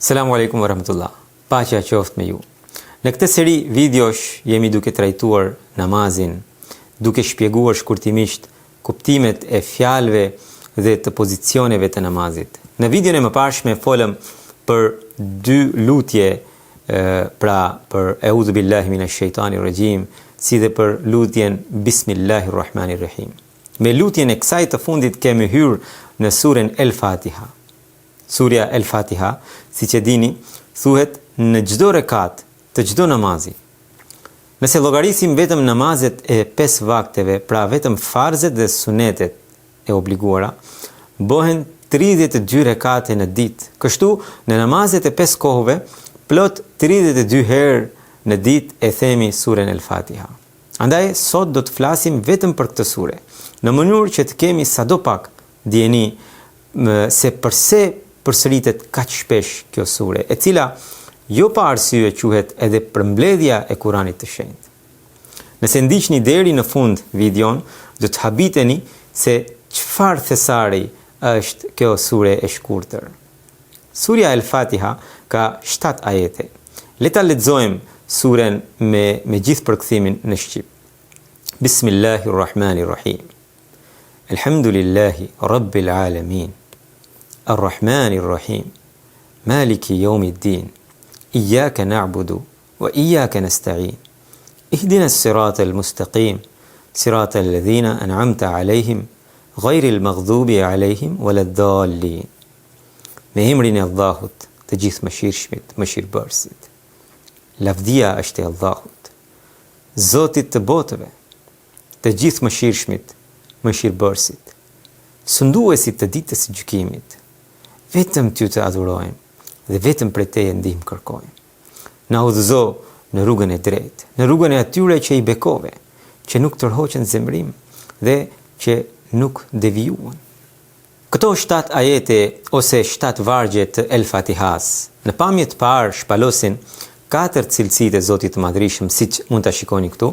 Selamu alaikum wa rahmatullah. Paqja qoftë me ju. Në këtë seri videosh jemi duke trajtuar namazin, duke shpjeguar shkurtimisht kuptimet e fjalëve dhe të pozicioneve të namazit. Në videon e mëparshme folëm për dy lutje, pra për Eudhu billahi minash shaitanir rajim, si dhe për lutjen Bismillahirrahmanirrahim. Me lutjen e kësaj të fundit kemi hyrë në surën El-Fatiha. Surja El-Fatiha, siç e dini, thuhet në çdo rekat të çdo namazi. Nëse llogarisim vetëm namazet e 5 vakteve, pra vetëm farzet dhe sunetet e obliguara, bëhen 32 rekate në ditë. Kështu, në namazet e 5 kohëve, plot 32 herë në ditë e themi surën El-Fatiha. Andaj, sot do të flasim vetëm për këtë sure, në mënyrë që të kemi sadopak dijeni se përse përsëritet kaq shpesh kjo sure, e cila jo pa arsye quhet edhe përmbledhja e Kuranit të shenjtë. Nëse ndiqni deri në fund videon, do të habiteni se çfarë thesari është kjo sure e shkurtër. Surja El-Fatiha ka 7 ajete. Le ta lexojmë suren me gjithë përkthimin në shqip. Bismillahirrahmanirrahim. Elhamdulillahi rabbil alamin. Ar-Rahmanir-Rahim. Maliki yawmiddin. Iyyaka na'budu wa iyyaka nasta'in. Ihdina as-sirata al-mustaqim. Sirata alladhina an'amta 'alayhim, ghayril maghdubi 'alayhim waladdallin. Me emrin e Allahut, të gjithë mëshirshmit, mëshirbërësit. Lavdia është e Allahut, Zotit të botëve, të gjithë mëshirshmit, mëshirbërësit, sunduesit të ditës së gjykimit. Vetëm ty të adhurojmë dhe vetëm prej teje ndihmë kërkojmë. Na udhëzo në rrugën e drejtë, në rrugën e atyre që i bekove, që nuk tërhoqen zemrim dhe që nuk devijuan. Këto 7 ajete ose 7 vargje të El-Fatihas, në pamje të parë shpalosin 4 cilësitë e Zotit të Madhrishëm, siç mund ta shikoni këtu,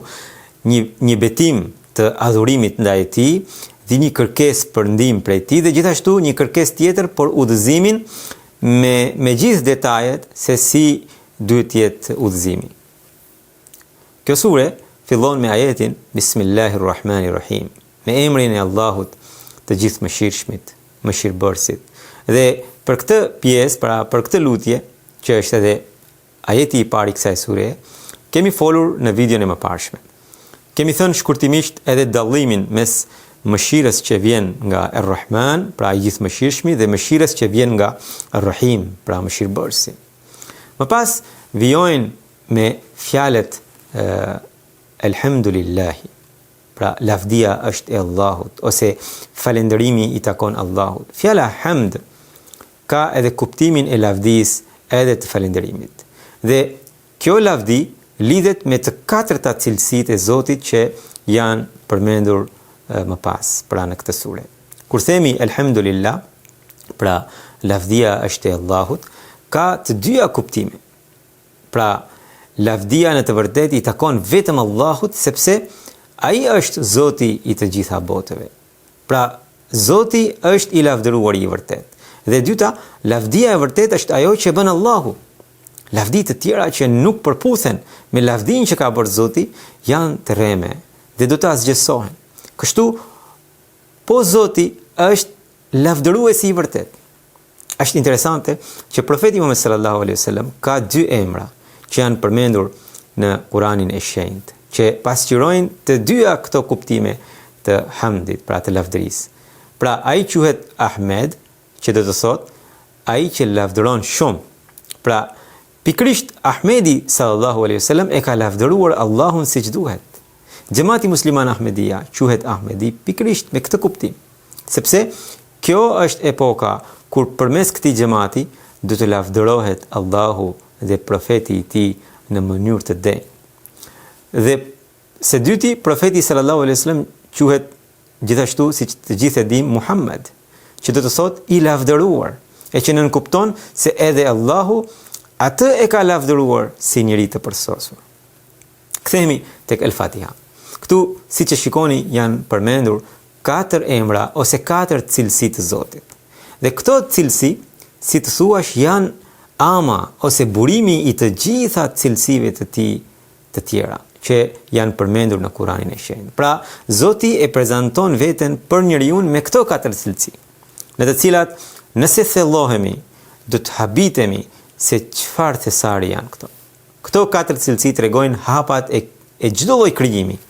një betim të adhurimit ndaj tij, dhe një kërkesë për ndihmë prej tij dhe gjithashtu një kërkesë tjetër për udhëzimin me gjithë detajet se si duhet të jetë udhëzimi. Kjo sure fillon me ajetin Bismillahirrahmanirrahim, me emrin e Allahut të gjithë mëshirshmit, mëshirbërësit. Dhe për këtë pjesë, pra për këtë lutje, që është edhe ajeti i parë i kësaj sure, kemi folur në videon e mëparshme. Kemi thënë shkurtimisht edhe dallimin mes mëshirës që vjen nga Ar-Rahman, pra i gjithë mëshirshmi, dhe mëshirës që vjen nga Ar-Rahim, pra mëshirbërësi. Më pas vijojnë me fjalët Elhamdulillahi, pra lavdia është e Allahut, ose falënderimi i takon Allahut. Fjala hamd ka edhe kuptimin e lavdis edhe të falënderimit. Dhe kjo lavdi lidhet me të 4 cilësitë e Zotit që janë përmendur më pas, pra në këtë sure. Kur themi Elhamdulillah, pra lavdia është e Allahut, ka të dyja kuptime. Pra lavdia në të vërtetë i takon vetëm Allahut, sepse ai është Zoti i të gjitha botëve. Pra Zoti është i lavdëruar i vërtet. Dhe dyta, lavdia e vërtet është ajo që bën Allahu. Lavdi të tjera që nuk përputhen me lavdinë që ka bërë Zoti janë të rreme dhe do të asgjësohen. Kështu, po Zoti është lavdëruesi i vërtet. Është interesante që profeti Muhammed sallallahu alaihi wasallam ka 2 emra që janë përmendur në Kuranin e shenjtë, që pasqyrojnë të dyja këto kuptime të hamdit, pra të lavdërisë. Pra ai quhet Ahmed, që do të thotë ai që lavdëron shumë. Pra pikërisht Ahmedi sallallahu alaihi wasallam e ka lavdëruar Allahun siç duhet. Xhamati musliman Ahmedia quhet Ahmedi pikërisht me këtë kuptim, sepse kjo është epoka kur përmes këtij xhamati do të lavdërohet Allahu dhe profeti i tij në mënyrë të denjë. Dhe së dyti, profeti sallallahu alaihi wasallam quhet gjithashtu, siç të gjithë e dimë, Muhammed, që do të thotë i lavdëruar, e që nënkupton se edhe Allahu atë e ka lavdëruar si njeri të përsosur. Kthehemi tek El-Fatiha. Këtu, si që shikoni, janë përmendur 4 emra ose 4 cilësi të Zotit. Dhe këto cilësi, si të thuash, janë ama ose burimi i të gjitha cilësive të tij të tjera që janë përmendur në Kuranin e Shenjtë. Pra, Zoti e prezanton veten për njeriu me këto 4 cilësi, në të cilat nëse thellohemi, do të habitemi se çfarë thesari janë këto. Këto 4 cilësi tregojnë hapat e çdo lloj krijimi,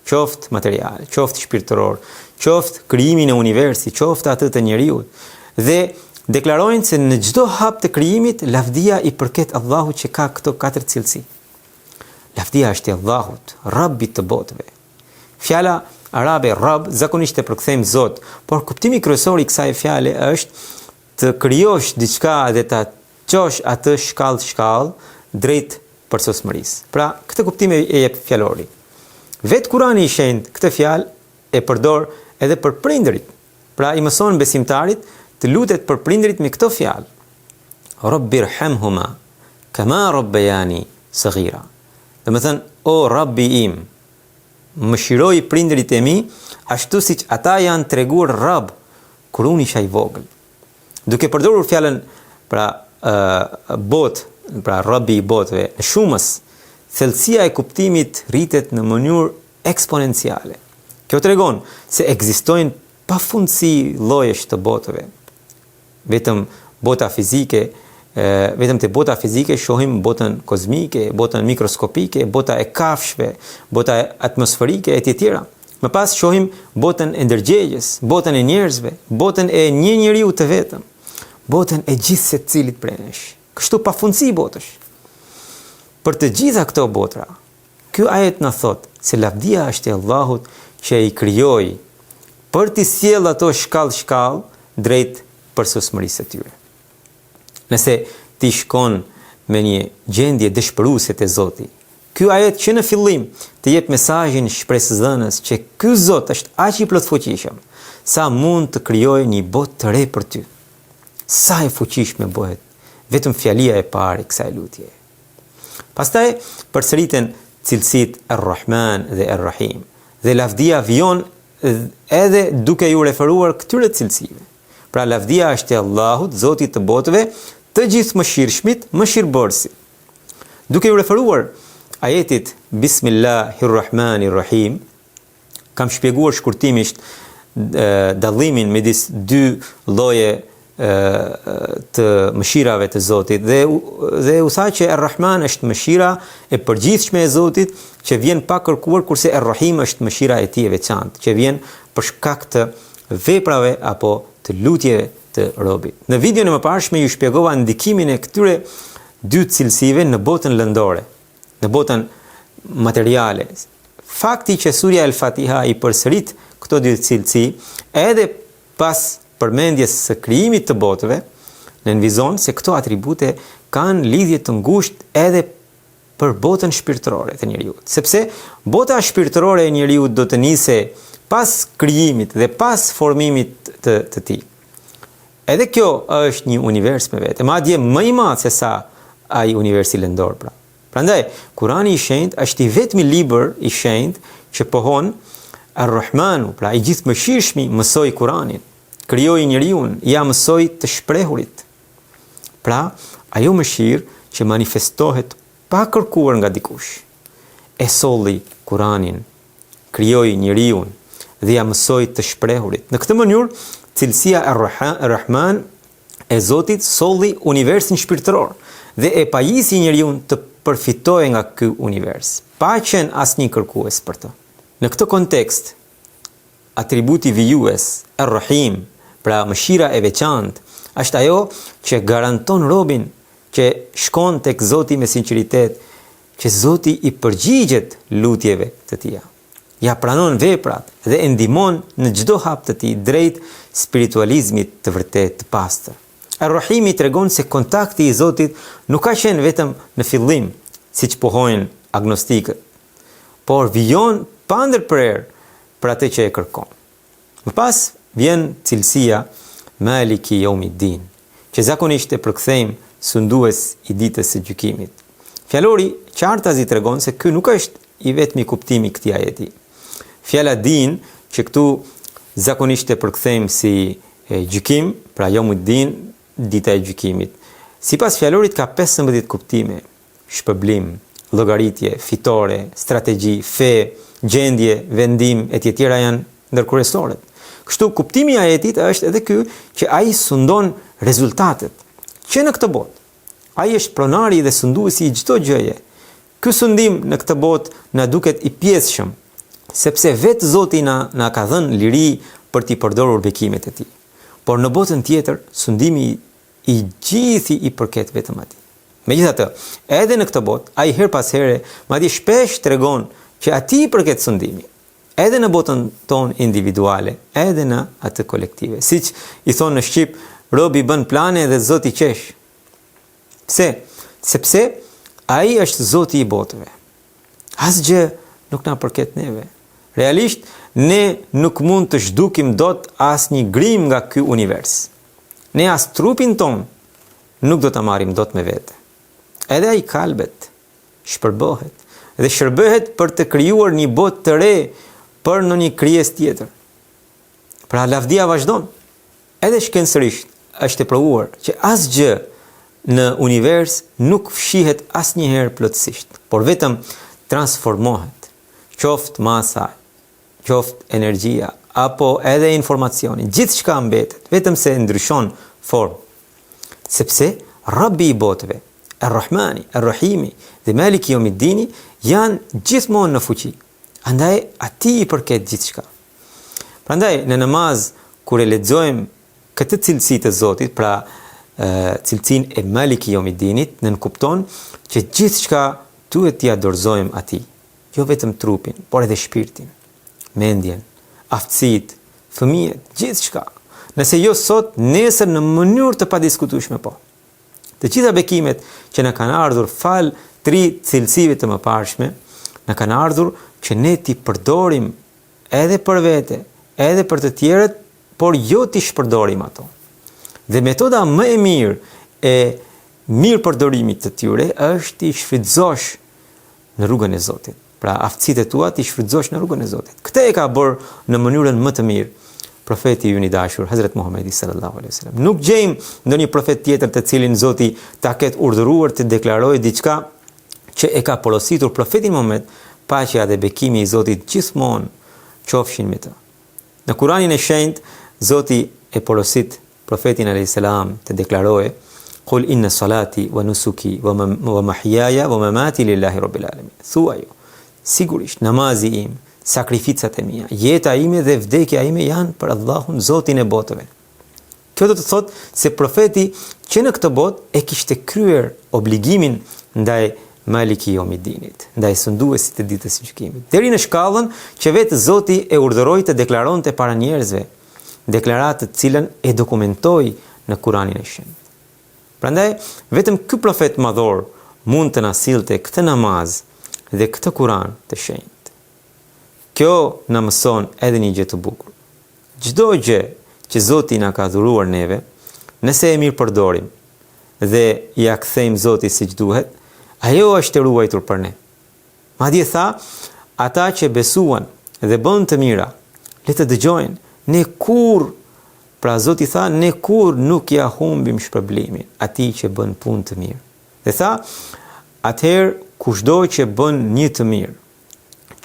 qoftë material, qoftë shpirtëror, qoftë krijimi në universi, qoftë atë të njeriu, dhe deklarojnë se në çdo hap të krijimit lavdia i përket Allahut që ka këto 4 cilësi. Lavdia është e Allahut, Rabbit të botëve. Fjala arabe Rabb zakonisht e përkthejmë Zot, por kuptimi kryesor i kësaj fjale është të krijosh diçka dhe ta çosh atë shkallë drejt përsosmërisë. Pra, këtë kuptim e jep fjalori. Vetë Kurani i Shenjtë këtë fjalë e përdor edhe për prindërit. Pra, i mëson besimtarit të lutet për prindërit me këtë fjalë. Rabbirhamhuma kama rabbayani saghira. Dhe më thënë, o Rabbi im, më shiroj prindërit e mi, ashtu siç ata janë treguar Rabb, kur unë isha i vogël. Duke përdorur fjalën bot, pra Rabbi i botëve, në shumës, thellësia e kuptimit rritet në mënyrë eksponenciale. Kjo tregon se ekzistojnë pafundësi llojesh të botëve. Vetëm te bota fizike shohim botën kozmike, botën mikroskopike, bota e kafshëve, bota atmosferike e tjera. Më pas shohim botën e ndërgjegjes, botën e njerëzve, botën e një njeriu të vetëm, botën e gjithë secilit prej nesh. Kështu pafundësi botësh. Për të gjitha këto botra, ky ajet na thot se lavdia është e Allahut që i krijoi për të sjellë ato shkallë drejt përsosmërisë së tyre. Nëse ti shkon me një gjendje dëshpëruese te Zoti, ky ajet që në fillim të jep mesazhin shpresëdhënës që ky Zot është aq i plotfuqishëm sa mund të krijojë një botë të re për ty. Sa e fuqishme bëhet vetëm fjalia e parë e kësaj lutje. Pastaj përsëriten cilësitë Ar-Rahman dhe Ar-Rahim, dhe lavdia vjen edhe duke ju referuar këtyre cilësive. Pra lavdia është e Allahut, Zotit të botëve, të gjithë mëshirshmit, mëshirbërësit. Duke ju referuar ajetit Bismillahirrahmanirrahim, kam shpjeguar shkurtimisht dallimin midis dy lloje të mëshirave të Zotit, dhe u tha që Ar-Rahman është mëshira e përgjithshme e Zotit që vjen pa kërkuar, kurse Ar-Rahim është mëshira e tij e veçantë, që vjen për shkak të veprave apo të lutjeve të robit. Në videon e mëparshme ju shpjegova ndikimin e këtyre dy cilësive në botën lëndore, në botën materiale. Fakti që surja El-Fatiha i përsërit këto dy cilësi edhe pas përmendjes së krijimit të botëve, nënvizon se këto atribute kanë lidhje të ngushtë edhe për botën shpirtërore të njeriut. Sepse bota shpirtërore e njeriut do të nisë pas krijimit dhe pas formimit të tij. Edhe kjo është një univers me vete, madje më i madh se sa ai universi lëndor pra. Prandaj, Kurani i Shenjtë është i vetmi libër i shenjtë që pohon Ar-Rahmanu, pra i gjithë mëshirshmi, mësoi Kuranin, krijoi njeriu, ja mësoi të shprehurit. Pra, ajo mëshirë që manifestohet pa kërkuar nga dikush. E solli Kuranin, krijoi njeriu dhe ja mësoi të shprehurit. Në këtë mënyrë, cilësia Ar-Rahman e Zotit solli universin shpirtëror dhe e pajisi njeriu të përfitojë nga ky univers, pa qenë asnjë kërkues për të. Në këtë kontekst, atributi vijues Ar-Rahim, pra mëshira e veçantë, është ajo që garanton robin që shkon tek Zoti me sinqeritet, që Zoti i përgjigjet lutjeve të tija. Ja pranon veprat dhe e ndihmon në çdo hap të tij drejt spiritualizmit të vërtet të pastër. Ar-Rahimi tregon se kontakti i Zotit nuk ka qenë vetëm në fillim, siç pohojnë agnostikët, por vijon pa ndërprerje për atë që e kërkon. Më pas vjen cilësia Maliki Yawmiddin, që zakonisht e përkthejmë sundues i ditës së gjykimit. Fjalori qartazi tregon se ky nuk është i vetmi kuptimi i këtij ajeti. Fjala din, që këtu zakonisht e përkthejmë si gjykim, pra Yawmuddin, dita e gjykimit. Sipas fjalorit ka 15 kuptime: shpëblim, llogaritje, fitore, strategji, fe, gjendje, vendim e tjera janë ndërkuriosoret. Kështu kuptimi i ajetit është edhe ky që ai sundon rezultatet. Që në këtë botë ai është pronari dhe sunduesi i çdo gjëje. Ky sundim në këtë botë na duket i pjesshëm, sepse vetë Zoti na ka dhënë liri për t'i përdorur bekimet e tij. Por në botën tjetër, sundimi i gjithë i përket vetëm atij. Megjithatë, edhe në këtë botë, ai her pas here, madje shpesh tregon që atij i përket sundimi. Edhe në botën tonë individuale, edhe në atë kolektive. Siç i thonë në Shqip, robi bën plane dhe Zoti qesh. Pse? Sepse ai është Zoti i botëve. Asgjë nuk na përket neve. Realisht, ne nuk mund të zhdukim dot asnjë grim nga ky univers. Ne as trupin ton nuk do ta marrim dot me vete. Edhe ai kalbet shpërbohet dhe shërbehet për të krijuar një botë të re për në një krijesë tjetër. Pra lavdia vazhdon. Edhe shkencërisht është e provuar që asgjë në univers nuk fshihet asnjëherë plotësisht, por vetëm transformohet. Qoftë masa, qoftë energjia, apo edhe informacioni, gjithçka mbetet, vetëm se ndryshon formë. Sepse Rabbi i botëve, Ar-Rahmani, Ar-Rahimi dhe Maliki Yawmiddini janë gjithmonë në fuqi. Andaj atij i përket gjithçka. Prandaj në namaz kur e lexojmë këtë cilësi të Zotit, pra cilësinë e Maliki Yawmiddinit, ne kupton që gjithçka duhet t'i dorëzojmë atij, jo vetëm trupin, por edhe shpirtin, mendjen, aftësitë, fëmijët, gjithçka. Nëse jo sot, nesër në mënyrë të padiskutueshme po. Të gjitha bekimet që na kanë ardhur fal 3 cilësive të mëparshme, na kanë ardhur që ne t'i përdorim edhe për vete, edhe për të tjerët, por jo t'i shpërdorim ato. Dhe metoda më e mirë e mirë përdorimit të tyre është t'i shfrytëzosh në rrugën e Zotit. Pra aftësitë tua t'i shfrytëzosh në rrugën e Zotit. Këtë e ka bërë në mënyrën më të mirë profeti ynë i dashur, Hazrat Muhamedi sallallahu alaihi wasallam. Nuk gjejmë ndonjë profet tjetër të cilin Zoti ta ketë urdhëruar të deklarojë diçka që e ka porositur profetin Muhammed, paqja dhe bekimi i Zotit gjithmonë qofshin me të. Në Kuranin e shenjtë, Zoti e porosit profetin alayhis salam të deklarojë: "Qul inna salati wa nusuki wa mahyaya wa mamati lillahi rabbil alamin." Thuaju, sigurisht namazi im, sakrificat e mia, jeta ime dhe vdekja ime janë për Allahun, Zotin e botëve. Kjo do të thotë se profeti që në këtë botë e kishte kryer obligimin ndaj Maliki Yawmiddinit, ndaj sunduesit të ditës së gjykimit, deri në shkallën që vetë Zoti e urdhëroi të deklaronte para njerëzve, deklaratë të cilën e dokumentoi në Kuranin e shenjtë. Prandaj, vetëm ky profet madhor mund të na sillte këtë namaz dhe këtë Kuran të shenjtë. Kjo na mëson edhe një gjë të bukur. Çdo gjë që Zoti na ka dhuruar neve, nëse e mirë përdorim dhe ja kthejmë Zotit siç duhet, ajo është e ruajtur për ne. Madje tha, ata që besuan dhe bën të mira, le të dëgjojnë, ne kur, pra Zoti tha, ne kur nuk ja humbim shpërblimin atij që bën punë të mirë. Dhe tha, atëherë kushdo që bën një të mirë,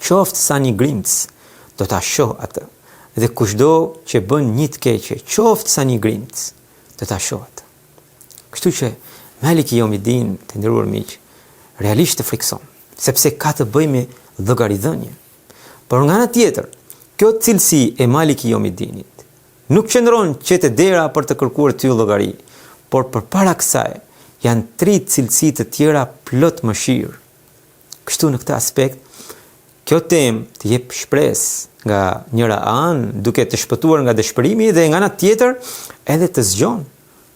qoftë sa një grimc, do ta shoh atë. Dhe kushdo që bën një të keqe, qoftë sa një grimc, do ta shoh atë. Kështu që Maliki Yawmiddin, të nderuar miq, realisht të frikson, sepse ka të bëjë me llogaridhënie. Por nga ana tjetër, kjo cilësi e Maliki Yawmiddinit nuk qëndron që të dera për të kërkuar ty llogari, por përpara kësaj janë 3 cilësi të tjera plot mëshirë. Kështu në këtë aspekt, kjo temë të jep shpresë nga njëra anë, duke të shpëtuar nga dëshpërimi, dhe nga ana tjetër edhe të zgjon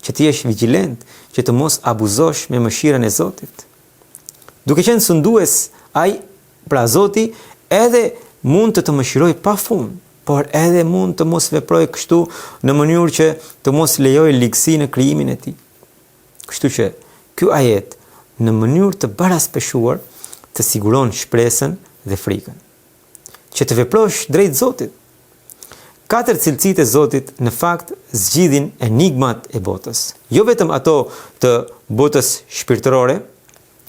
që të jesh vigjilent, që të mos abuzosh me mëshirën e Zotit. Duke qenë sundues, ai, pra Zoti, edhe mund të mëshiroj pafund, por edhe mund të mos veproj kështu në mënyrë që të mos lejoj ligësi në krijimin e tij. Kështu që ky ajet në mënyrë të baraspeshuar të siguron shpresën dhe frikën. Që të veprosh drejt Zotit. Katër cilësitë e Zotit në fakt zgjidhin enigmat e botës. Jo vetëm ato të botës shpirtërore,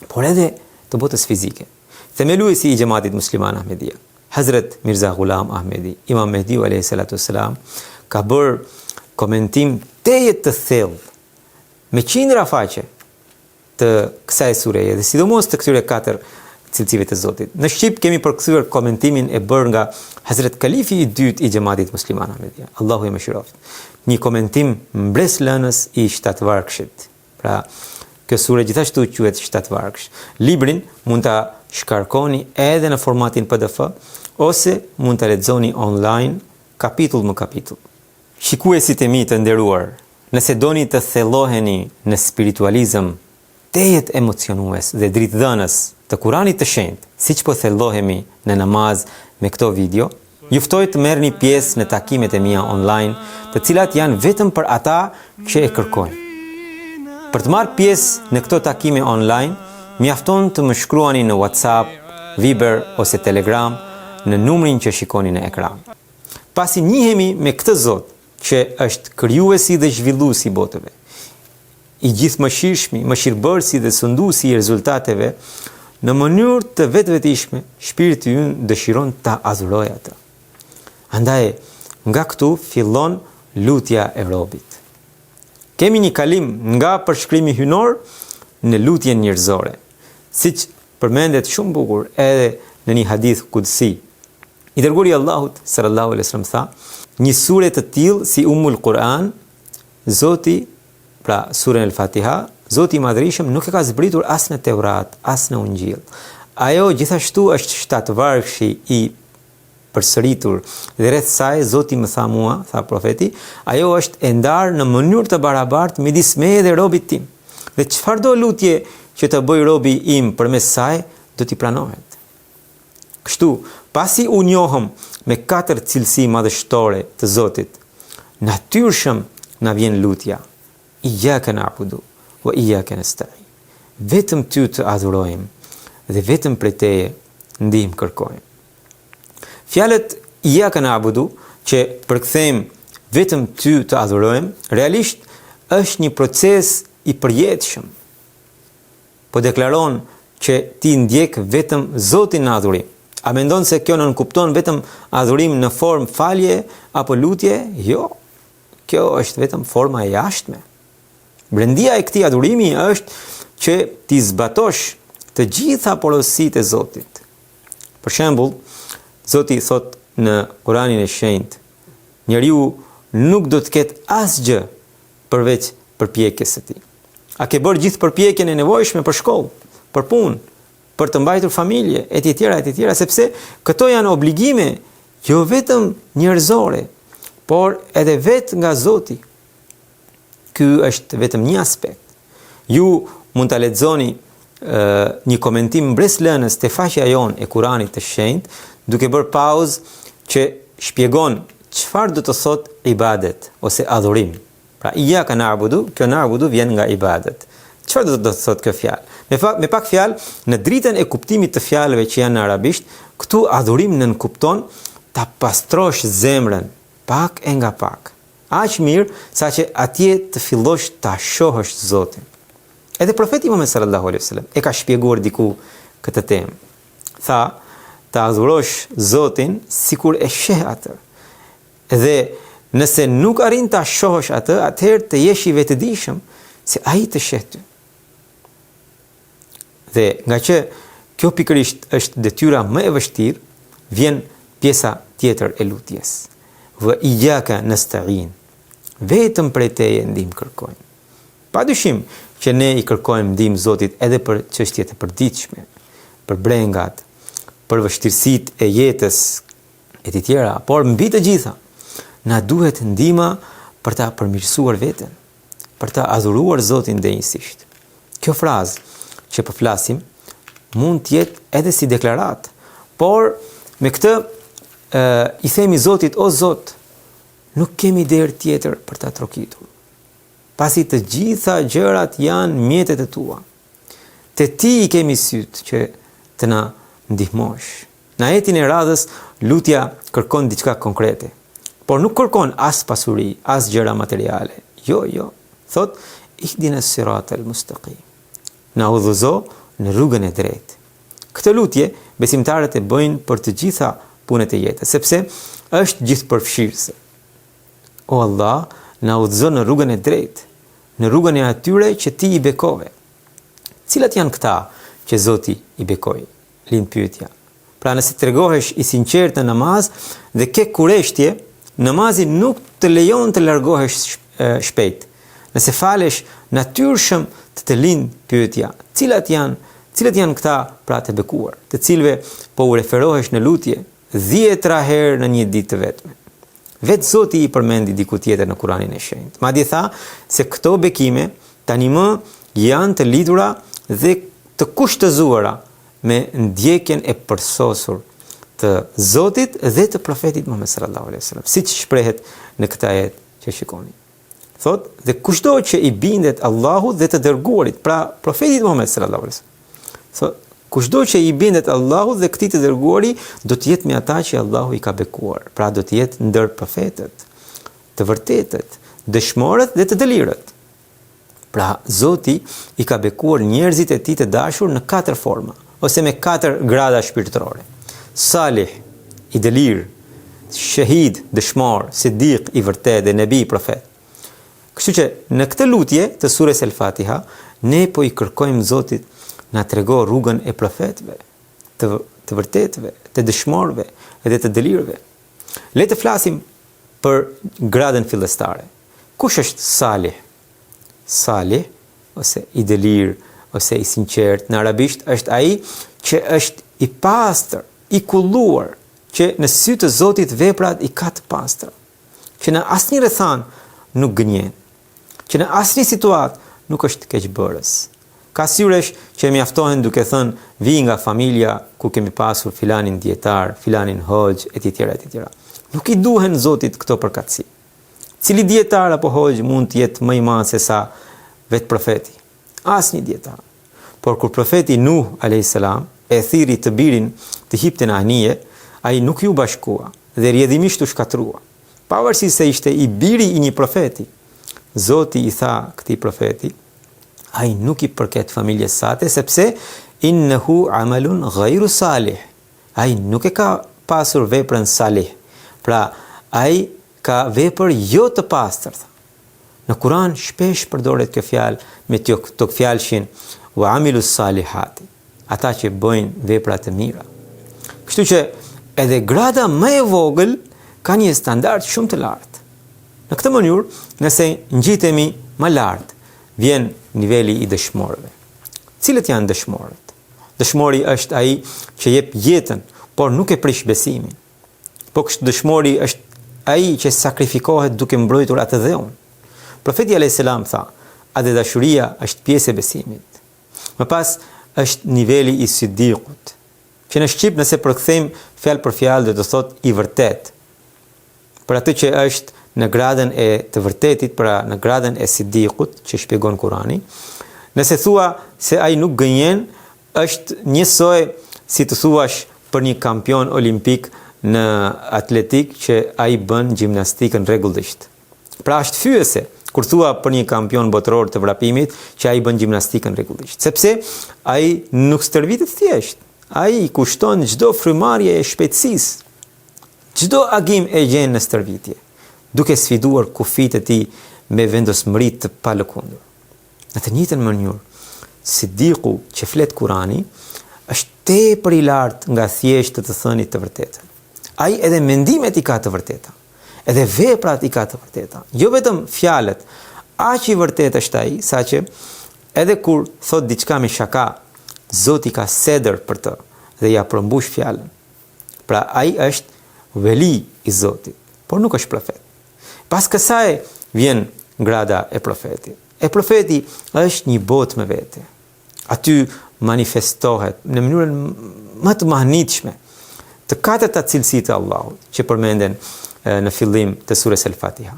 por edhe të botës fizike. Themeluesi i Xhamatit Musliman Ahmedia, Hazrat Mirza Ghulam Ahmedi, Imam Mehdiu alayhi salatu wassalam, ka bërë komentim tejet të thellë me qindra faqe të kësaj sureje dhe sidomos të këtyre katër cilësive të Zotit. Në shqip kemi përkthyer komentimin e bërë nga Hazrat Kalifi i dytë i Xhamatit Musliman Ahmedia. Allahu e mëshiroft. Një komentim mbreslënës i shtatvargshit. Pra, kjo sure gjithashtu quhet shtatvargsh. Librin mund ta shkarkoni edhe në formatin PDF ose mund ta lexoni online kapitull më kapitull. Shikuesit e mi të nderuar, nëse doni të thelloheni në spiritualizëm, tejet emocionues dhe dritëdhënës të Kuranit të shenjtë, siç po thellohemi në namaz me këto video, juftoj të merrni pjesë në takimet e mia online, të cilat janë vetëm për ata që e kërkojnë. Për të marrë pjesë në këto takime online, mjafton të më shkruani në WhatsApp, Viber ose Telegram në numrin që shikoni në ekran. Pasi njihemi me këtë Zot që është krijuesi dhe zhvilluesi i botëve, i gjithëmëshirshmi, mëshirbërësi dhe sunduesi i rezultateve, në mënyrë të vetëvetishme, shpirti ynë dëshiron ta adhurojë atë. Andaj, nga këtu fillon lutja e robit. Kemi një kalim nga përshkrimi hynor në lutjen njerëzore, siç përmendet shumë bukur edhe në një hadith kudsi. I dërguari Allahut sallallahu alaihi wasallam tha, një sure të tillë si Ummul Quran, Zoti, pra surën El-Fatiha, Zoti i Madhërisëm nuk e ka zbritur as në Teurat, as në Ungjil. Ajo gjithashtu është shtatvargshi i përsëritur dhe rreth saj Zoti më tha mua, tha profeti, ajo është e ndarë në mënyrë të barabartë midis meje dhe robit tim. Dhe çfarëdo lutje që të bëj robi im përmes saj, do t'i pranohet. Kështu, pasi u njohëm me katër cilësi madhështore të Zotit, natyrshëm na vjen lutja. Iyyaka na'budu wa iyyaka nasta'in. Vetëm ty të adhurojmë dhe vetëm prej teje ndihmë kërkojmë. Fjalët iyyaka na'budu që përkthejmë vetëm ty të adhurojmë, realisht është një proces i përjetshëm. Po deklaron që ti ndjek vetëm Zotin në adhurim. A mendon se kjo nënkupton vetëm adhurim në formë falje apo lutje? Jo. Kjo është vetëm forma e jashtme. Brendia e këtij adhurimi është që ti zbatosh të gjitha porositë e Zotit. Për shembull, Zoti thot në Kuranin e Shenjtë, njeriu nuk do të ketë asgjë përveç përpjekjes së tij. A ke bërë gjithë përpjekjen e nevojshme për shkollë, për punë, për të mbajtur familje, etj., sepse këto janë obligime jo vetëm njerëzore, por edhe vetë nga Zoti. Ky është vetëm një aspekt. Ju mund ta lexoni një komentim mbreslënës te faqja jonë e Kuranit të Shenjtë, duke bërë pauzë që shpjegon çfarë do të thotë ibadet ose adhurim. Pra iyyaka na'budu, kjo na'budu vjen nga ibadet. Çfarë do të thotë kjo fjalë? Me pak fjalë, në dritën e kuptimit të fjalëve që janë në arabisht, këtu adhurim nënkupton ta pastrosh zemrën pak e nga pak. Aq mirë sa që atje të fillosh ta shohësh Zotin. Edhe profeti Muhammed sallallahu alaihi wasallam e ka shpjeguar diku këtë temë. Tha, ta adhurosh Zotin sikur e sheh atë. Dhe nëse nuk arrin ta shohësh atë, atëherë të jesh i vetëdijshëm se ai të sheh ty. Dhe nga që kjo pikërisht është detyra më e vështirë, vjen pjesa tjetër e lutjes. Wa iyyaka nasta'in. Vetëm prej teje ndihmë kërkojmë. Padyshim që ne i kërkojmë ndihmë Zotit edhe për çështjet e përditshme, për brengat, për vështirësitë e jetës e të tjera, por mbi të gjitha na duhet ndihma për ta përmirësuar veten, për ta adhuruar Zotin ndjenjësisht. Kjo frazë që po flasim mund të jetë edhe si deklarat, por me këtë i themi Zotit, o Zot, nuk kemi derë tjetër për ta trokitur. Pasi të gjitha gjërat janë mjetet e tua. Te ti i kemi sytë që të na ndihmosh. Në ajetin e radhës, lutja kërkon diçka konkrete. por nuk kërkon as pasuri, as gjëra materiale. Jo. Thot, ihdina siratal mustaqim. Na udhëzo në rrugën e drejtë. Këtë lutje besimtarët e bëjnë për të gjitha punët e jetës, sepse është gjithëpërfshirëse. O Allah, na udhëzo në rrugën e drejtë, në rrugën e atyre që ti i bekove. Cilat janë këta që Zoti i bekoi? Lind pyetja. Pra nëse tregohesh i sinqert në namaz dhe ke kureshtje, namazi nuk të lejon të largohesh shpejt. Nëse falesh natyrshëm, të lind pyetja. Cilat janë këta pra të bekuar, të cilëve po u referohesh në lutje 10 herë në një ditë të vetme? Vetë Zoti i përmendi diku tjetër në Kuranin e Shenjtë. Madje tha se këto bekime tani më janë të lidhura dhe të kushtëzuara me ndjekjen e përsosur të Zotit dhe të profetit Muhammed sallallahu alaihi wasallam, siç shprehet në këtë ajet që shikoni. Thot, dhe kushdo që i bindet Allahut dhe të dërguarit, pra profetit Muhammed sallallahu alaihi wasallam. Thot, kushdo që i bindet Allahut dhe këtij të dërguari, do të jetë me ata që Allahu i ka bekuar. Pra do të jetë ndër profetët, të vërtetët, dëshmorët dhe të dëlirët. Pra Zoti i ka bekuar njerëzit e tij të dashur në 4 forma, ose me 4 grada shpirtërore. Salih, i dëlir, shahid, dëshmor, siddiq, i vërtet dhe nebi, profet. Kështu që në këtë lutje të surës El-Fatiha, ne po i kërkojmë Zotit na trego rrugën e profetëve, të vërtetëve, të dëshmorëve dhe të dëlirëve. Le të flasim për gradën fillestare. Kush është Salih? Salih, ose i dëlir, ose i sinqert, në arabisht është ai që është i pastër, i kulluar, që në sy të Zotit veprat i ka të pastra, që në asnjë rrethan nuk gënjen, që në asnjë situatë nuk është keqbërës. Ka syresh që mjaftohen duke thënë vi nga familja ku kemi pasur filanin dietar, filanin hoxh, etj. Nuk i duhen Zotit këto përkatësi. Cili dietar apo hoxh mund të jetë më i madh se sa vetë profeti? Asnjë dietar. Por kur profeti Nuh alayhis salam e thiri të birin të hipte në anije, ai nuk ju bashkua dhe rrjedhimisht u shkatrua. Pavarësisht se ishte i biri i një profeti, Zoti i tha këtij profeti, ai nuk i përket familjes sate, sepse innehu amalun ghayru salih. Ai nuk e ka pasur veprën salih. Pra, ai ka vepër jo të pastër. Në Kur'an shpesh përdoret kjo fjalë me të fjalshin wa amilus salihati, ata që bëjnë vepra të mira. Kështu që edhe grada më e vogël ka një standard shumë të lartë. Në këtë mënyrë, nëse ngjitemi më lart, vjen niveli i dëshmorëve. Cilët janë dëshmorët? Dëshmori është ai që jep jetën, por nuk e prish besimin. Po kështu dëshmori është ai që sakrifikohet duke mbrojtur atë dheun. Profeti alayhis salam tha, a dhe dashuria është pjesë e besimit. Më pas është niveli i siddiqut, që në shqip nëse përkthejmë fjalë për fjalë do të thotë i vërtet. Për atë që është në gradën e të vërtetit, pra në gradën e siddiqut që shpjegon Kurani, nëse thua se ai nuk gënjen, është njësoj si të thuash për një kampion olimpik në atletik që ai bën gjimnastikën rregullisht. Pra është fyese kur thua për një kampion botëror të vrapimit që ai bën gjimnastikën rregullisht, sepse ai nuk stërvitet thjesht. Ai kushton çdo frymarrje e shpejtësisë, çdo agim e gjen në stërvitje, duke sfiduar kufit e tij me vendosmëri të palëkundur. Në të njëjtën mënyrë, siddiqu që flet Kurani është tepër i lartë nga thjesht të thënit të vërtetën. Ai edhe mendimet i ka të vërteta, edhe veprat i ka të vërteta. Jo vetëm fjalët, aq i vërtetë është ai, saqë edhe kur thot diçka me shaka, Zoti ka sedër për të dhe ja përmbush fjalën. Pra ai është veli i Zotit, por nuk është profet. Pas kësaj vjen grada e profetit. E profeti është një botë me vete. Aty manifestohet në mënyrën më të mahnitshme të 4 cilësitë të Allahut që përmenden në fillim të surës El-Fatiha.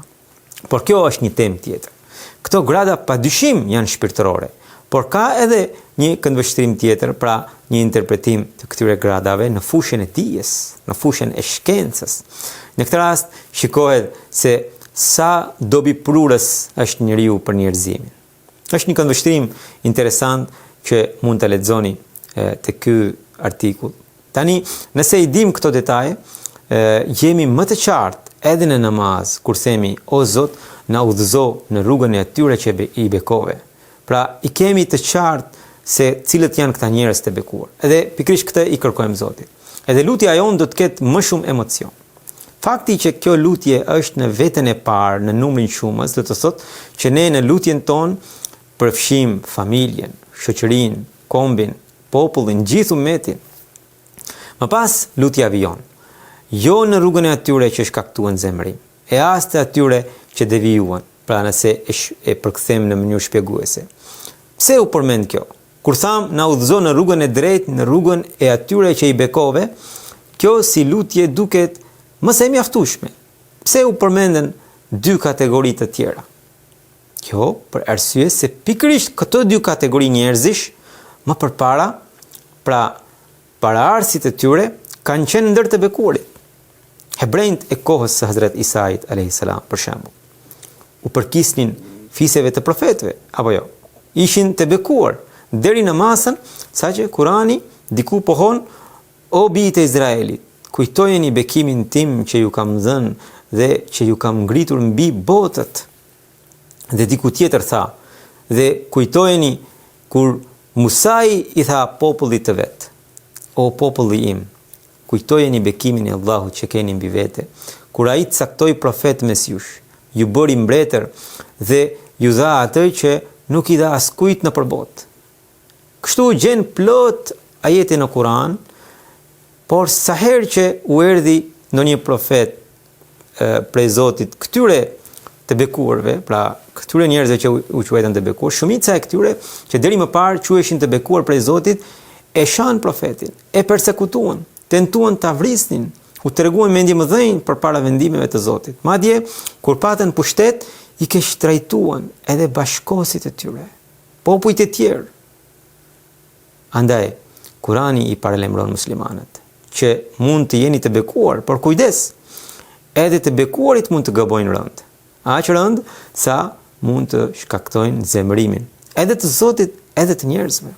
Por kjo është një temë tjetër. Këto grada padyshim janë shpirtërore, por ka edhe një këndvështrim tjetër, pra një interpretim të këtyre gradave në fushën e dijes, në fushën e shkencës, Në këtë rast shikohet se sa dobi prurës është njeriu për njerëzimin. Është një këndvështrim interesant që mund të lexoni te ky artikull. Tani, nëse i dim këto detaje, jemi më të qartë edhe në namaz, kur themi, o Zot, na udhëzo në rrugën e atyre që i bekove. Pra, i kemi të qartë se cilët janë këta njerëz të bekuar. Edhe pikërisht këtë i kërkojmë Zotit. Edhe lutja jonë do të ketë më shumë emocion. Fakti që kjo lutje është në veten e parë, në numrin shumës, do të thotë që ne në lutjen tonë përfshim familjen, shoqërinë, kombin, popullin, gjithë umetin. Më pas lutja vijon. Jo në rrugën e atyre që shkaktuan zemërim, e as të atyre që devijuan, pra nëse e përkthejmë në mënyrë shpjeguese. Pse u përmend kjo? Kur tham na udhëzo në rrugën e drejtë, në rrugën e atyre që i bekove, kjo si lutje duket më së mjaftueshme. Pse u përmenden dy kategori të tjera? Kjo për arsye se pikërisht këto dy kategori njerëzish më përpara, pra paraardhësit e tyre kanë qenë ndër të bekuarit. Hebrejt e kohës së Hazrat Isait a.s. për shembull, u përkisnin fiseve të profetëve, apo jo? Ishin të bekuar deri në masën saqë Kurani diku pohon, o bijtë e Izraelit, kujtojeni bekimin tim që ju kam dhënë dhe që ju kam ngritur mbi botët. Dhe diku tjetër tha, dhe kujtojeni kur Musai i tha popullit të vet, o populli im, kujtojeni bekimin e Allahut që keni mbi vete, kur ai caktoi profet mes jush, ju bëri mbretër dhe ju dha atë që nuk i dha askujt në përbot. Kështu gjen plot ajete në Kur'an, por sa herë që u erdhi ndonjë profet prej Zotit këtyre të bekuarve, pra këtyre njerëzve që u quajtën të bekuar, shumica e këtyre që deri më parë quheshin të bekuar prej Zotit, e shan profetin, e persekutuan, tentuan ta vrisnin, u treguan mendje më dhënë përpara vendimeve të Zotit. Madje kur patën pushtet, i ke shtrajtuan edhe bashkosit e tyre, popujt e tjerë. Andaj, Kurani i paralajmëron muslimanët që mund të jeni të bekuar, por kujdes, edhe të bekuarit mund të gabojnë rënd. Aq rënd sa mund të shkaktojnë zemërimin, edhe të Zotit, edhe të njerëzve.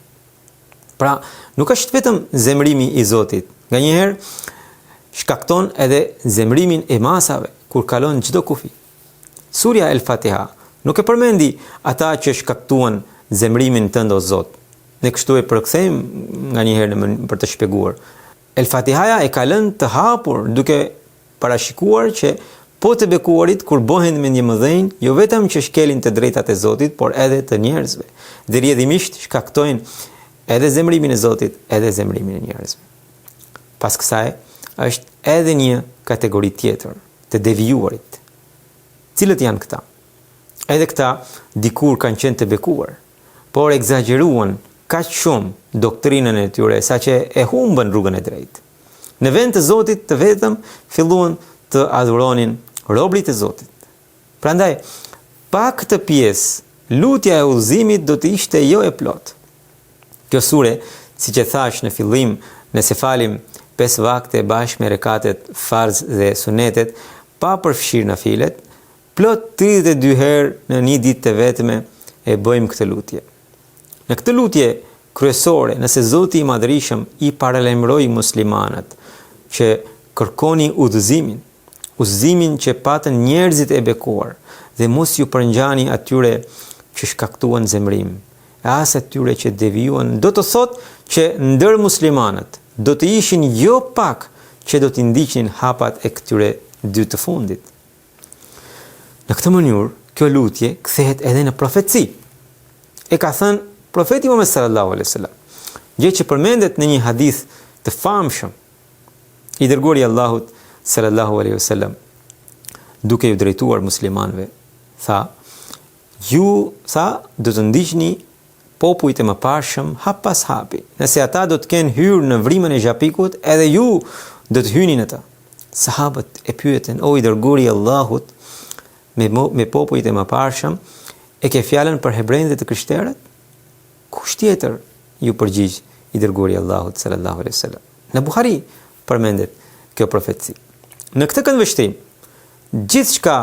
Pra, nuk është vetëm zemërimi i Zotit, nganjëherë shkakton edhe zemërimin e masave kur kalon çdo kufi. Surja El-Fatiha nuk e përmendi ata që shkaktuan zemërimin tënd o Zot. Ne kështu e përkthejmë nganjëherë për të shpjeguar. El-Fatihaja e ka lënë të hapur duke parashikuar që po të bekuarit kur bëhen me një mëdhenj, jo vetëm që shkelin të drejtat e Zotit, por edhe të njerëzve. Dhe rrjedhimisht shkaktojnë edhe zemërimin e Zotit, edhe zemërimin e njerëzve. Pas kësaj, është edhe një kategori tjetër të devijuarit. Cilët janë këta? Edhe këta dikur kanë qenë të bekuar, por egzageruan kaq shumë doktrinën e tyre saqë e humbën rrugën e drejtë. Në vend të Zotit të vetëm filluan të adhuronin robrit e Zotit. Prandaj, pa këtë pjesë, lutja e udhëzimit do të ishte jo e plot. Kjo sure, siç e thash në fillim, nëse falim 5 vakte bashkë me rekatet farz dhe sunetet, pa përfshirë nafilet, plot 32 herë në një ditë të vetme e bëjmë këtë lutje. Në këtë lutje kryesore, nëse Zoti i Madhërisëm i paralajmëroi muslimanët që kërkoni udhëzimin që patën njerëzit e bekuar dhe mos ju përngjani atyre që shkaktuan zemërim, e as atyre që devijuan, do të thotë që ndër muslimanët do të ishin jo pak që do t'i ndiqnin hapat e këtyre dy të fundit. Në këtë mënyrë, kjo lutje kthehet edhe në profeci. E ka thënë profeti Muhammed sallallahu alaihi wasallam, gjë që përmendet në një hadith të famshëm i dërguari i Allahut sallallahu alaihi wasallam, duke ju drejtuar muslimanëve, tha, ju do të ndiqni popujt e mëparshëm hap pas hapi. Nëse ata do të kenë hyrë në vrimën e xhapikut, edhe ju do të hyni në ta. Sahabët e pyeten, o i dërguari i Allahut, me popujt e mëparshëm, e ke fjalën për hebrejtë dhe të krishterët? Kush tjetër ju përgjigj i dërguari i Allahut sallallahu alaihi wasallam? Në Buhari përmendet kjo profeci. Në këtë këndvështrim, gjithçka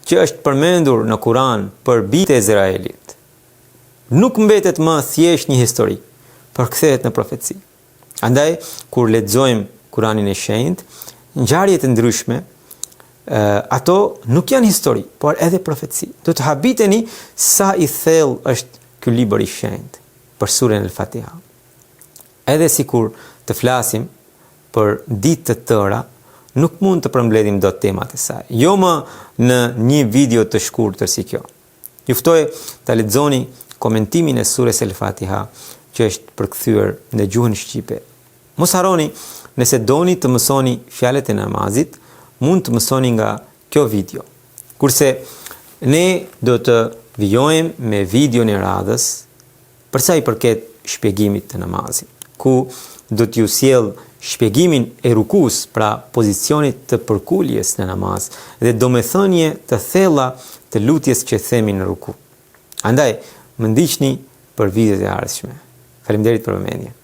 që është përmendur në Kur'an për bijtë e Izraelit nuk mbetet më thjesht një histori, por kthehet në profeci. Andaj, kur lexojmë Kur'anin e Shenjtë, ngjarjet e ndryshme, ato nuk janë histori, por edhe profeci. Do të habiteni sa i thellë është ky libër i shenjtë për surën El-Fatiha. Edhe sikur të flasim për ditë të tëra, nuk mund të përmbledhim dot temat e saj. Jo më në një video të shkurtër si kjo. Ju ftoj ta lexoni komentimin e surës El-Fatiha që është përkthyer në gjuhën shqipe. Mos harroni, nëse doni të mësoni fjalët e namazit, mund të mësoni nga kjo video. Kurse ne do të vijojmë me videon e radhës për sa i përket shpjegimit të namazit, ku do t'ju sjell shpjegimin e rukus, pra pozicionit të përkuljes në namaz dhe domethënie të thella të lutjes që themi në ruku. Andaj, më ndiqni për videot e ardhshme. Faleminderit për vëmendje.